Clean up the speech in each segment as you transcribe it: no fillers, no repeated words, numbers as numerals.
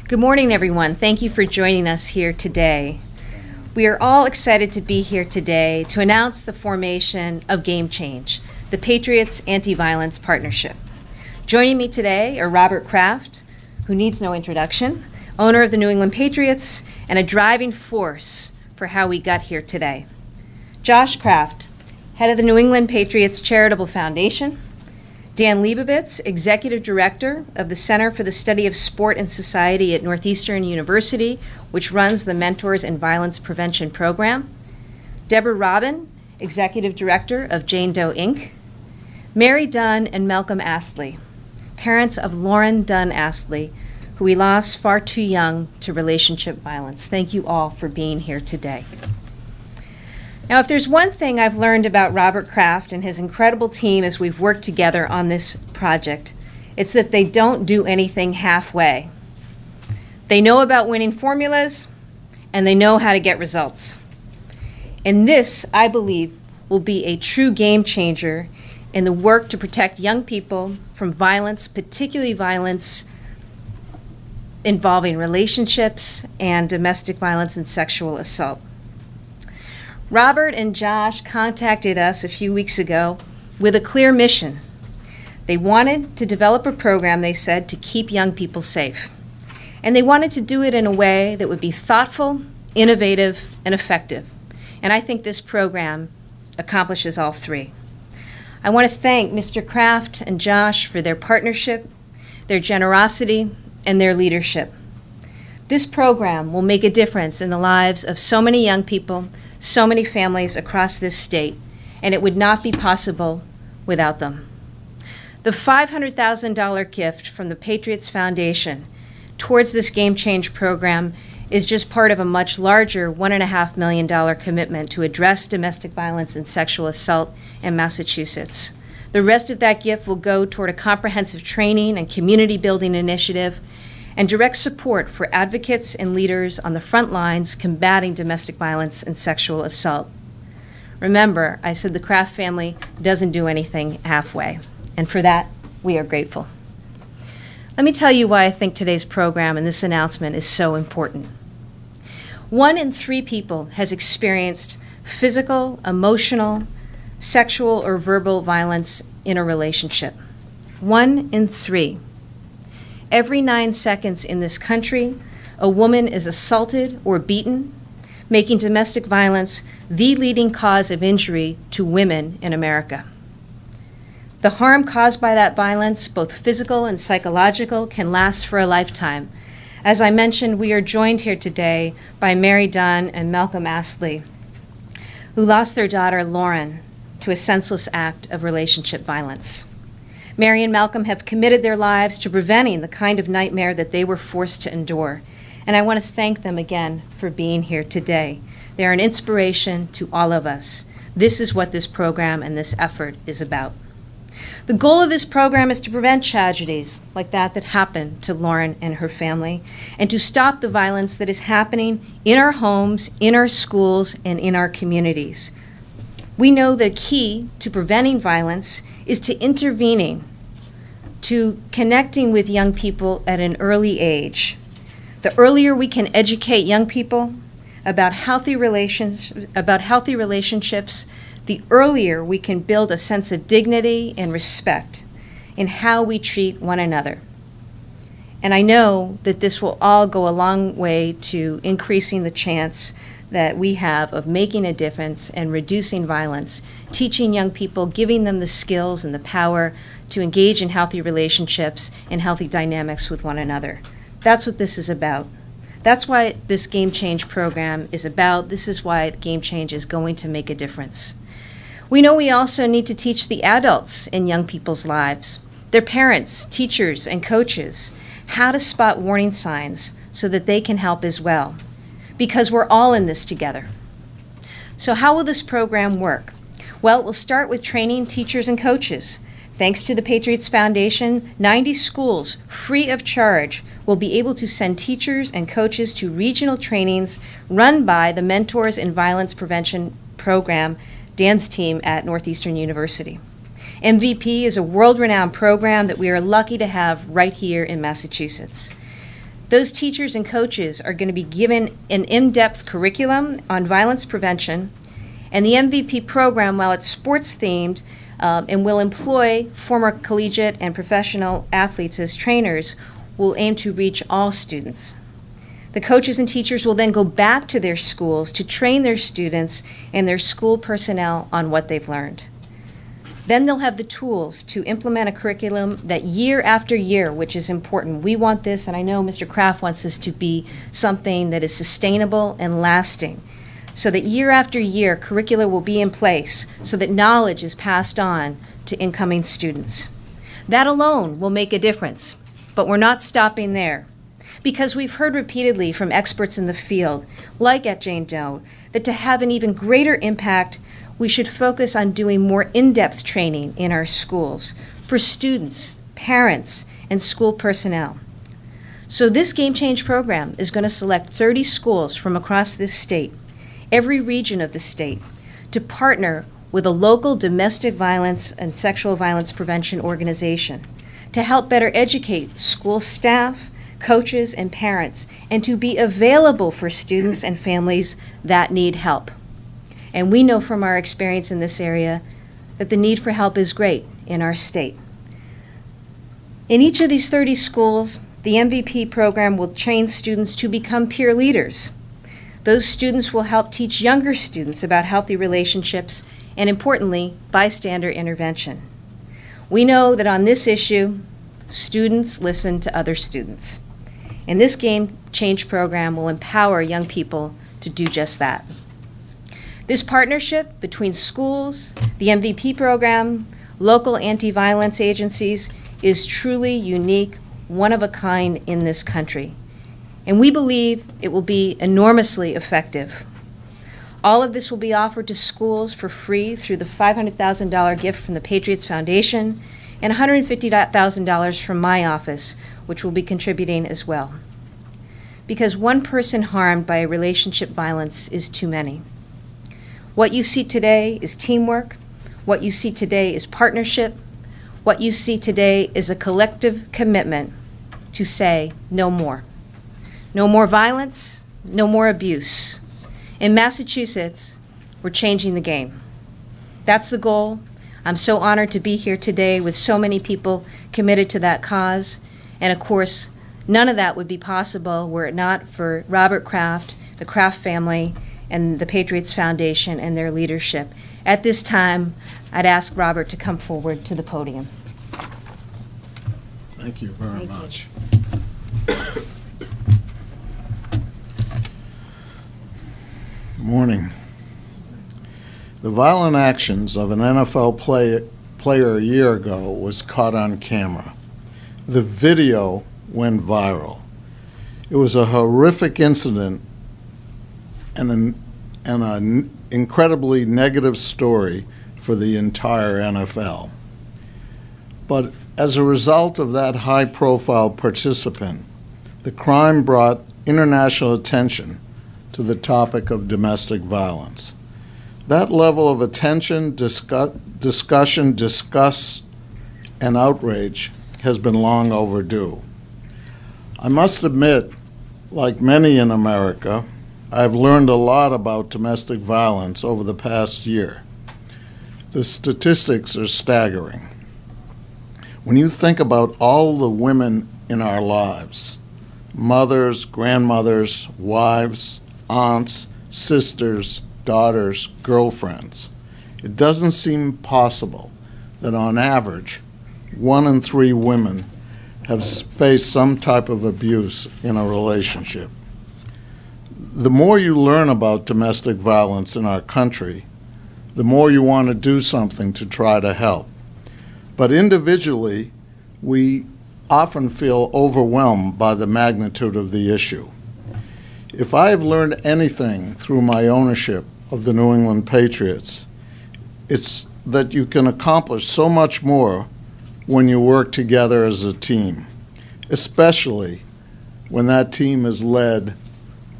Good morning, everyone. Thank you for joining us here today. We are all excited to be here today to announce the formation of Game Change, the Patriots Anti-Violence Partnership. Joining me today are Robert Kraft, who needs no introduction, owner of the New England Patriots, and a driving force for how we got here today. Josh Kraft, head of the New England Patriots Charitable Foundation. Dan Leibovitz, Executive Director of the Center for the Study of Sport and Society at Northeastern University, which runs the Mentors in Violence Prevention Program. Deborah Robin, Executive Director of Jane Doe Inc. Mary Dunn and Malcolm Astley, parents of Lauren Dunn Astley, who we lost far too young to relationship violence. Thank you all for being here today. Now, if there's one thing I've learned about Robert Kraft and his incredible team as we've worked together on this project, it's that they don't do anything halfway. They know about winning formulas, and they know how to get results. And this, I believe, will be a true game changer in the work to protect young people from violence, particularly violence involving relationships and domestic violence and sexual assault. Robert and Josh contacted us a few weeks ago with a clear mission. They wanted to develop a program, they said, to keep young people safe. And they wanted to do it in a way that would be thoughtful, innovative, and effective. And I think this program accomplishes all three. I want to thank Mr. Kraft and Josh for their partnership, their generosity, and their leadership. This program will make a difference in the lives of so many young people, so many families across this state, and it would not be possible without them. The $500,000 gift from the Patriots Foundation towards this Game Change program is just part of a much larger $1.5 million commitment to address domestic violence and sexual assault in Massachusetts. The rest of that gift will go toward a comprehensive training and community building initiative and direct support for advocates and leaders on the front lines combating domestic violence and sexual assault. Remember, I said the Kraft family doesn't do anything halfway, and for that, we are grateful. Let me tell you why I think today's program and this announcement is so important. 1 in 3 people has experienced physical, emotional, sexual, or verbal violence in a relationship. 1 in 3. Every 9 seconds in this country, a woman is assaulted or beaten, making domestic violence the leading cause of injury to women in America. The harm caused by that violence, both physical and psychological, can last for a lifetime. As I mentioned, we are joined here today by Mary Dunn and Malcolm Astley, who lost their daughter, Lauren, to a senseless act of relationship violence. Mary and Malcolm have committed their lives to preventing the kind of nightmare that they were forced to endure. And I want to thank them again for being here today. They are an inspiration to all of us. This is what this program and this effort is about. The goal of this program is to prevent tragedies like that happened to Lauren and her family, and to stop the violence that is happening in our homes, in our schools, and in our communities. We know the key to preventing violence is to intervening, to connecting with young people at an early age. The earlier we can educate young people about healthy relationships, the earlier we can build a sense of dignity and respect in how we treat one another. And I know that this will all go a long way to increasing the chance that we have of making a difference and reducing violence, teaching young people, giving them the skills and the power to engage in healthy relationships and healthy dynamics with one another. That's what this is about. That's why this Game Change program is about. This is why Game Change is going to make a difference. We know we also need to teach the adults in young people's lives, their parents, teachers, and coaches, how to spot warning signs so that they can help as well, because we're all in this together. So how will this program work? Well, we'll start with training teachers and coaches. Thanks to the Patriots Foundation, 90 schools, free of charge, will be able to send teachers and coaches to regional trainings run by the Mentors in Violence Prevention Program, Dan's team at Northeastern University. MVP is a world-renowned program that we are lucky to have right here in Massachusetts. Those teachers and coaches are going to be given an in-depth curriculum on violence prevention, and the MVP program, while it's sports-themed and will employ former collegiate and professional athletes as trainers, will aim to reach all students. The coaches and teachers will then go back to their schools to train their students and their school personnel on what they've learned. Then they'll have the tools to implement a curriculum that year after year, which is important. We want this, and I know Mr. Kraft wants this to be something that is sustainable and lasting, so that year after year, curricula will be in place so that knowledge is passed on to incoming students. That alone will make a difference, but we're not stopping there, because we've heard repeatedly from experts in the field, like at Jane Doe, that to have an even greater impact, we should focus on doing more in-depth training in our schools for students, parents, and school personnel. So this Game Change program is going to select 30 schools from across this state, every region of the state, to partner with a local domestic violence and sexual violence prevention organization to help better educate school staff, coaches, and parents, and to be available for students and families that need help. And we know from our experience in this area that the need for help is great in our state. In each of these 30 schools, the MVP program will train students to become peer leaders. Those students will help teach younger students about healthy relationships and, importantly, bystander intervention. We know that on this issue, students listen to other students. And this Game Change program will empower young people to do just that. This partnership between schools, the MVP program, local anti-violence agencies is truly unique, one of a kind in this country. And we believe it will be enormously effective. All of this will be offered to schools for free through the $500,000 gift from the Patriots Foundation and $150,000 from my office, which will be contributing as well. Because one person harmed by relationship violence is too many. What you see today is teamwork. What you see today is partnership. What you see today is a collective commitment to say no more. No more violence, no more abuse. In Massachusetts, we're changing the game. That's the goal. I'm so honored to be here today with so many people committed to that cause. And of course, none of that would be possible were it not for Robert Kraft, the Kraft family, and the Patriots Foundation and their leadership. At this time, I'd ask Robert to come forward to the podium. Thank you very much. Good morning. The violent actions of an NFL player a year ago was caught on camera. The video went viral. It was a horrific incident and an incredibly negative story for the entire NFL. But as a result of that high-profile participant, the crime brought international attention to the topic of domestic violence. That level of attention, discussion, disgust, and outrage has been long overdue. I must admit, like many in America, I've learned a lot about domestic violence over the past year. The statistics are staggering. When you think about all the women in our lives, mothers, grandmothers, wives, aunts, sisters, daughters, girlfriends, it doesn't seem possible that on average, 1 in 3 women have faced some type of abuse in a relationship. The more you learn about domestic violence in our country, the more you want to do something to try to help. But individually, we often feel overwhelmed by the magnitude of the issue. If I have learned anything through my ownership of the New England Patriots, it's that you can accomplish so much more when you work together as a team, especially when that team is led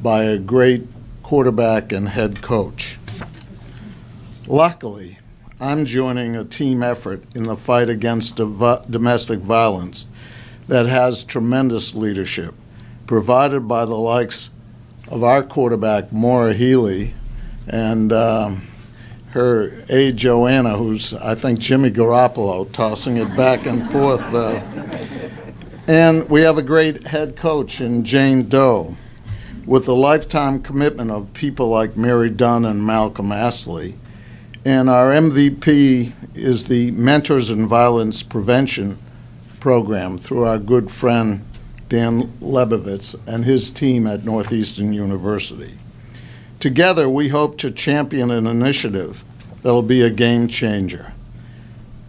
by a great quarterback and head coach. Luckily, I'm joining a team effort in the fight against domestic violence that has tremendous leadership provided by the likes of our quarterback, Maura Healey, and her aide, Joanna, who's, I think, Jimmy Garoppolo, tossing it back and forth. And we have a great head coach in Jane Doe, with a lifetime commitment of people like Mary Dunn and Malcolm Astley. And our MVP is the Mentors in Violence Prevention program through our good friend Dan Lebovitz and his team at Northeastern University. Together, we hope to champion an initiative that will be a game changer.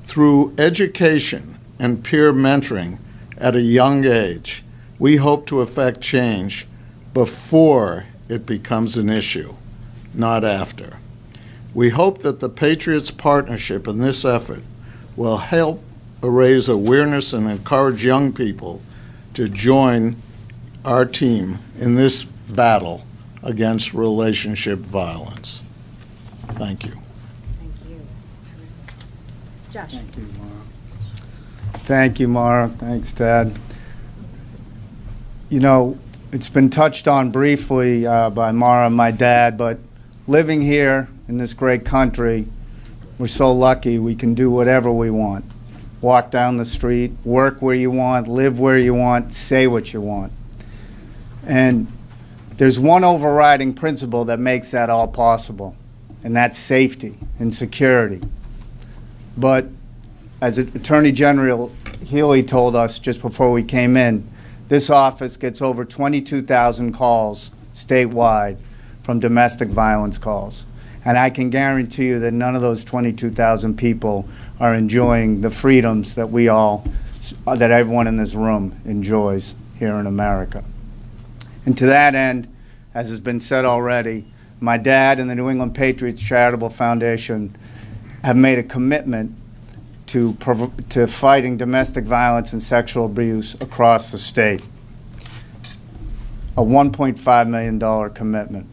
Through education and peer mentoring at a young age, we hope to effect change before it becomes an issue, not after. We hope that the Patriots partnership in this effort will help raise awareness and encourage young people to join our team in this battle against relationship violence. Thank you. Thank you. Josh. Thank you, Maura. Thank you, Maura. Thanks, Ted. You know, it's been touched on briefly by Maura and my dad, but living here in this great country, we're so lucky we can do whatever we want. Walk down the street, work where you want, live where you want, say what you want. And there's one overriding principle that makes that all possible, and that's safety and security. But as Attorney General Healey told us just before we came in, this office gets over 22,000 calls statewide from domestic violence calls. And I can guarantee you that none of those 22,000 people are enjoying the freedoms that that everyone in this room enjoys here in America. And to that end, as has been said already, my dad and the New England Patriots Charitable Foundation have made a commitment to fighting domestic violence and sexual abuse across the state. A $1.5 million commitment.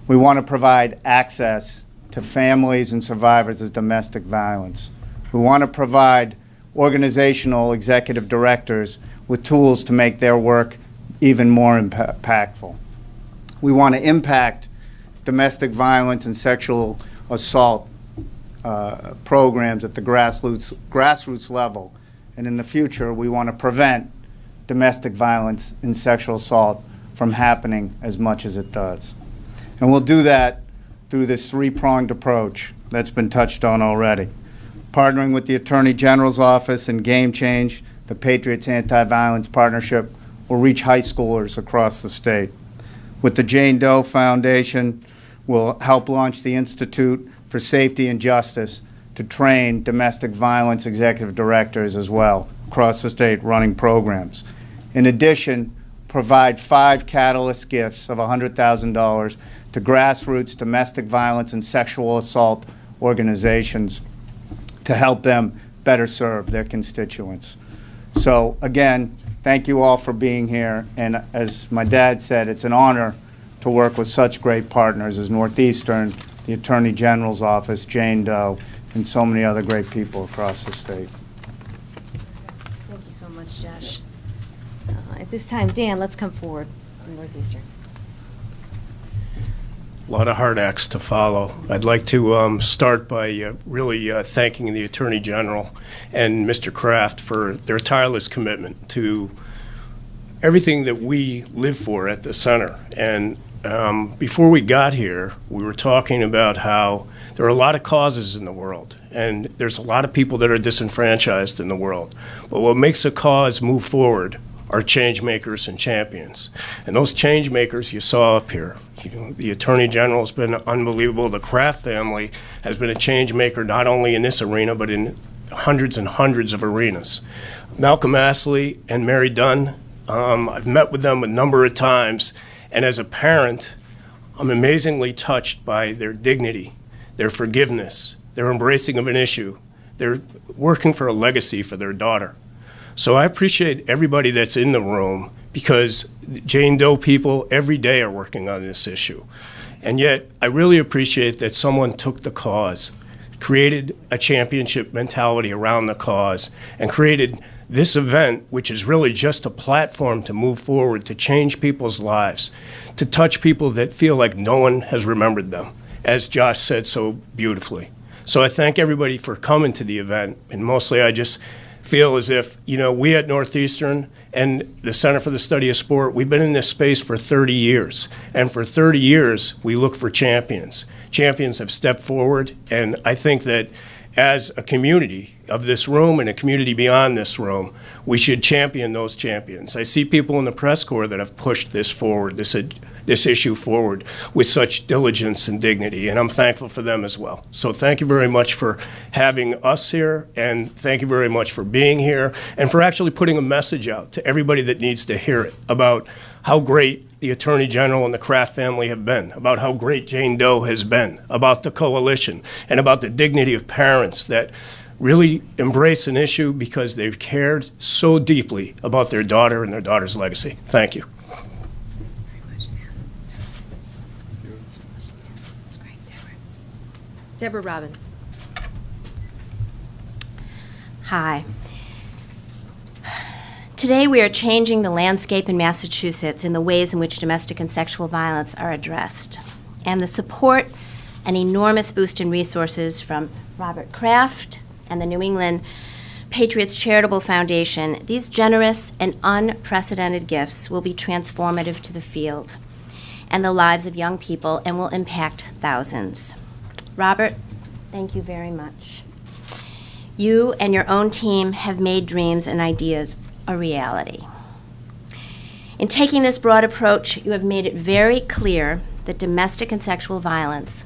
We want to provide access to families and survivors of domestic violence. We want to provide organizational executive directors with tools to make their work even more impactful. We want to impact domestic violence and sexual assault programs at the grassroots level. And in the future, we want to prevent domestic violence and sexual assault from happening as much as it does. And we'll do that through this three-pronged approach that's been touched on already. Partnering with the Attorney General's Office and Game Change, the Patriots Anti-Violence Partnership will reach high schoolers across the state. With the Jane Doe Foundation, we'll help launch the Institute for Safety and Justice to train domestic violence executive directors as well across the state running programs. In addition, provide 5 catalyst gifts of $100,000 to grassroots domestic violence and sexual assault organizations to help them better serve their constituents. So again, thank you all for being here. And as my dad said, it's an honor to work with such great partners as Northeastern, the Attorney General's Office, Jane Doe, and so many other great people across the state. Thank you so much, Josh. At this time, Dan, let's come forward from Northeastern. A lot of hard acts to follow. I'd like to start by really thanking the Attorney General and Mr. Kraft for their tireless commitment to everything that we live for at the center. And before we got here, we were talking about how there are a lot of causes in the world, and there's a lot of people that are disenfranchised in the world. But what makes a cause move forward are change makers and champions. And those change makers you saw up here. You know, the Attorney General has been unbelievable. The Kraft family has been a change maker not only in this arena, but in hundreds and hundreds of arenas. Malcolm Astley and Mary Dunn, I've met with them a number of times, and as a parent, I'm amazingly touched by their dignity, their forgiveness, their embracing of an issue. They're working for a legacy for their daughter. So I appreciate everybody that's in the room, because Jane Doe people every day are working on this issue. And yet, I really appreciate that someone took the cause, created a championship mentality around the cause, and created this event, which is really just a platform to move forward, to change people's lives, to touch people that feel like no one has remembered them, as Josh said so beautifully. So I thank everybody for coming to the event, and mostly I just feel as if, we at Northeastern and the Center for the Study of Sport, we've been in this space for 30 years. And for 30 years, we look for champions. Champions have stepped forward, and I think that as a community of this room and a community beyond this room, we should champion those champions. I see people in the press corps that have pushed this forward, this issue forward with such diligence and dignity, and I'm thankful for them as well. So thank you very much for having us here, and thank you very much for being here, and for actually putting a message out to everybody that needs to hear it about how great the Attorney General and the Kraft family have been, about how great Jane Doe has been, about the coalition, and about the dignity of parents that really embrace an issue because they've cared so deeply about their daughter and their daughter's legacy. Thank you. Deborah Robin. Hi. Today we are changing the landscape in Massachusetts in the ways in which domestic and sexual violence are addressed. And the support and enormous boost in resources from Bob Kraft and the New England Patriots Charitable Foundation, these generous and unprecedented gifts will be transformative to the field and the lives of young people and will impact thousands. Robert, thank you very much. You and your own team have made dreams and ideas a reality. In taking this broad approach, you have made it very clear that domestic and sexual violence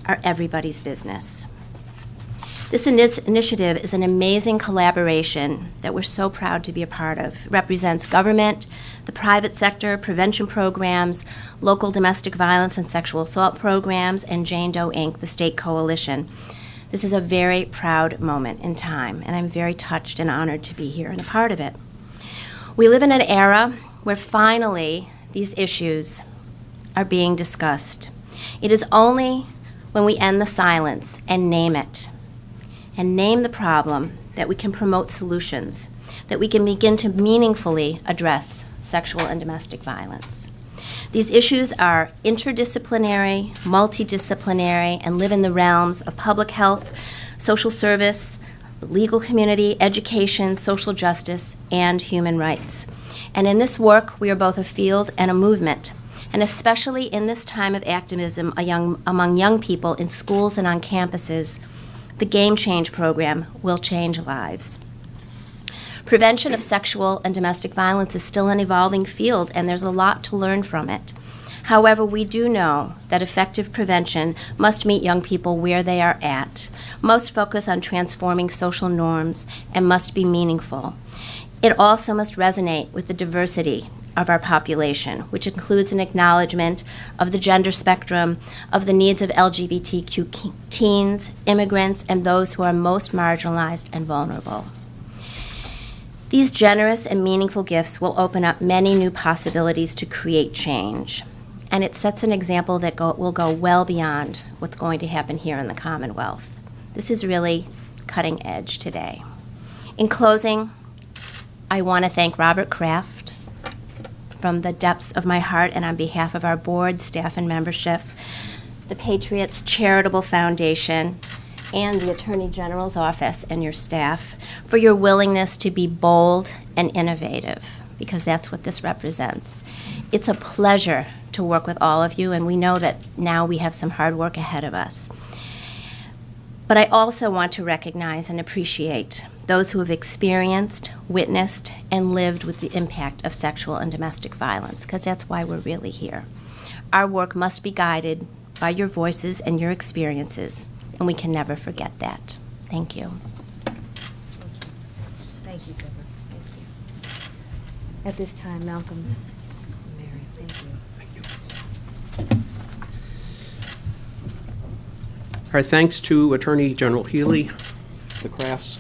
are everybody's business. This initiative is an amazing collaboration that we're so proud to be a part of. It represents government, the private sector, prevention programs, local domestic violence and sexual assault programs, and Jane Doe Inc., the state coalition. This is a very proud moment in time, and I'm very touched and honored to be here and a part of it. We live in an era where finally these issues are being discussed. It is only when we end the silence and name it, and name the problem, that we can promote solutions, that we can begin to meaningfully address sexual and domestic violence. These issues are interdisciplinary, multidisciplinary, and live in the realms of public health, social service, the legal community, education, social justice, and human rights. And in this work, we are both a field and a movement. And especially in this time of activism among young people in schools and on campuses, the Game Change program will change lives. Prevention of sexual and domestic violence is still an evolving field, and there's a lot to learn from it. However, we do know that effective prevention must meet young people where they are at, must focus on transforming social norms, and must be meaningful. It also must resonate with the diversity of our population, which includes an acknowledgement of the gender spectrum, of the needs of LGBTQ teens, immigrants, and those who are most marginalized and vulnerable. These generous and meaningful gifts will open up many new possibilities to create change. And it sets an example that will go well beyond what's going to happen here in the Commonwealth. This is really cutting edge today. In closing, I want to thank Bob Kraft from the depths of my heart and on behalf of our board, staff, and membership, the Patriots Charitable Foundation, and the Attorney General's office and your staff for your willingness to be bold and innovative, because that's what this represents. It's a pleasure to work with all of you, and we know that now we have some hard work ahead of us. But I also want to recognize and appreciate those who have experienced, witnessed, and lived with the impact of sexual and domestic violence, because that's why we're really here. Our work must be guided by your voices and your experiences, and we can never forget that. Thank you. Thank you, Deborah. Thank you. At this time, Malcolm and Mary, thank you. Our thanks to Attorney General Healey, the Krafts,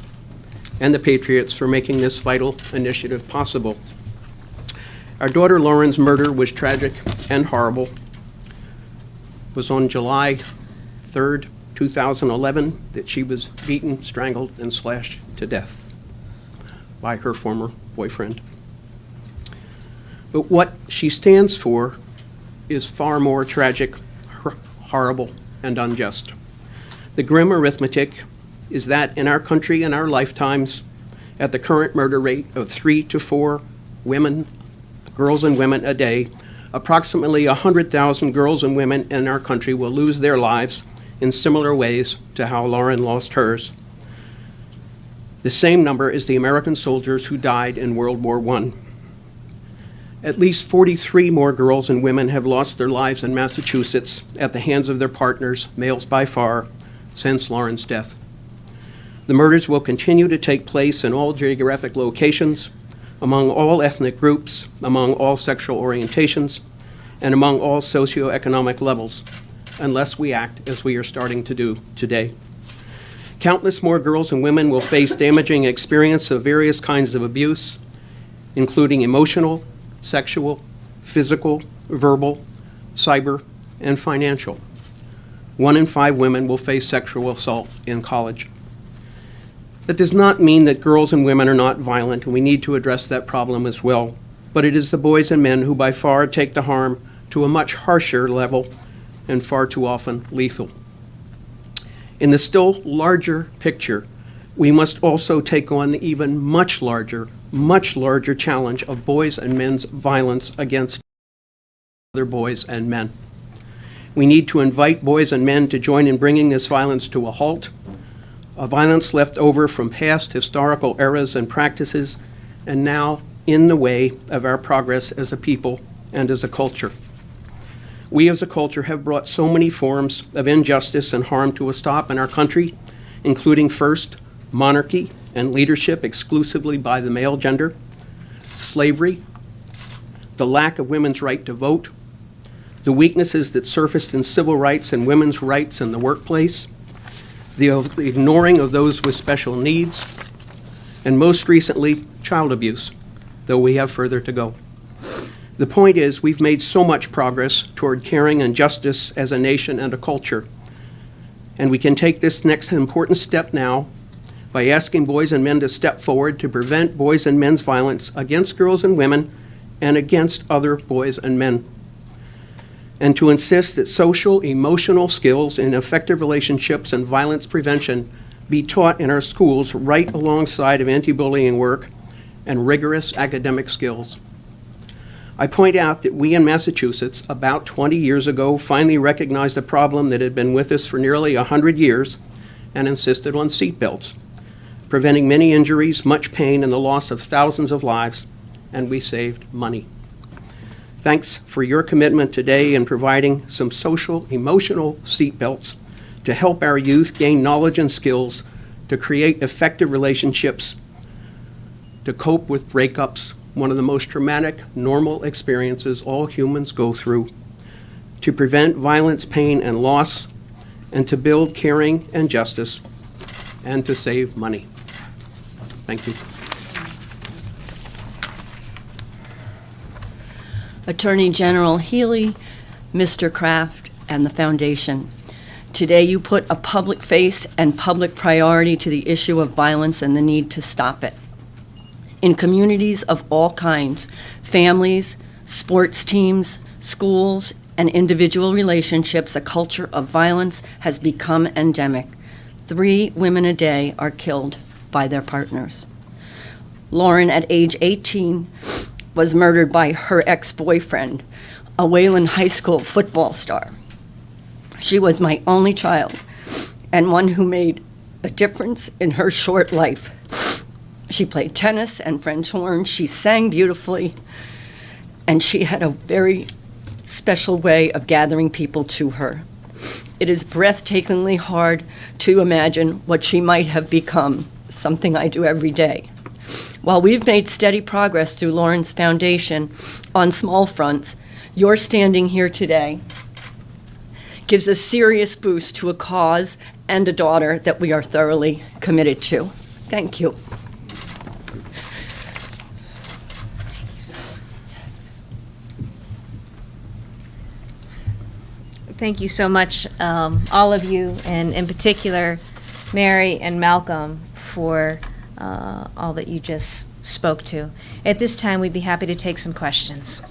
and the Patriots for making this vital initiative possible. Our daughter Lauren's murder was tragic and horrible. It was on July 3rd, 2011, that she was beaten, strangled, and slashed to death. by her former boyfriend. But what she stands for is far more tragic, horrible, and unjust. The grim arithmetic is that in our country, in our lifetimes, at the current murder rate of 3 to 4 women, girls and women a day, approximately 100,000 girls and women in our country will lose their lives in similar ways to how Lauren lost hers. The same number is the American soldiers who died in World War I. At least 43 more girls and women have lost their lives in Massachusetts at the hands of their partners, males by far, since Lauren's death. The murders will continue to take place in all geographic locations, among all ethnic groups, among all sexual orientations, and among all socioeconomic levels, unless we act as we are starting to do today. Countless more girls and women will face damaging experience of various kinds of abuse, including emotional, sexual, physical, verbal, cyber, and financial. 1 in 5 women will face sexual assault in college. That does not mean that girls and women are not violent, and we need to address that problem as well. But it is the boys and men who by far take the harm to a much harsher level and far too often lethal. In the still larger picture, we must also take on the even much larger challenge of boys and men's violence against other boys and men. We need to invite boys and men to join in bringing this violence to a halt, a violence left over from past historical eras and practices, and now in the way of our progress as a people and as a culture. We as a culture have brought so many forms of injustice and harm to a stop in our country, including first, monarchy and leadership exclusively by the male gender, slavery, the lack of women's right to vote, the weaknesses that surfaced in civil rights and women's rights in the workplace, the ignoring of those with special needs, and most recently, child abuse, though we have further to go. The point is, we've made so much progress toward caring and justice as a nation and a culture, and we can take this next important step now by asking boys and men to step forward to prevent boys and men's violence against girls and women and against other boys and men, and to insist that social, emotional skills in effective relationships and violence prevention be taught in our schools right alongside of anti-bullying work and rigorous academic skills. I point out that we in Massachusetts, about 20 years ago, finally recognized a problem that had been with us for nearly 100 years and insisted on seatbelts, preventing many injuries, much pain, and the loss of thousands of lives, and we saved money. Thanks for your commitment today in providing some social, emotional seatbelts to help our youth gain knowledge and skills to create effective relationships, to cope with breakups, one of the most traumatic, normal experiences all humans go through, to prevent violence, pain, and loss, and to build caring and justice, and to save money. Thank you. Attorney General Healey, Mr. Kraft, and the Foundation. Today you put a public face and public priority to the issue of violence and the need to stop it. In communities of all kinds, families, sports teams, schools, and individual relationships, a culture of violence has become endemic. 3 women a day are killed by their partners. Lauren, at age 18, was murdered by her ex-boyfriend, a Wayland High School football star. She was my only child and one who made a difference in her short life. She played tennis and French horn. She sang beautifully, and she had a very special way of gathering people to her. It is breathtakingly hard to imagine what she might have become, something I do every day. While we've made steady progress through Lauren's Foundation on small fronts, your standing here today gives a serious boost to a cause and a daughter that we are thoroughly committed to. Thank you. Thank you so much, all of you, and in particular, Mary and Malcolm, for all that you just spoke to. At this time, we'd be happy to take some questions.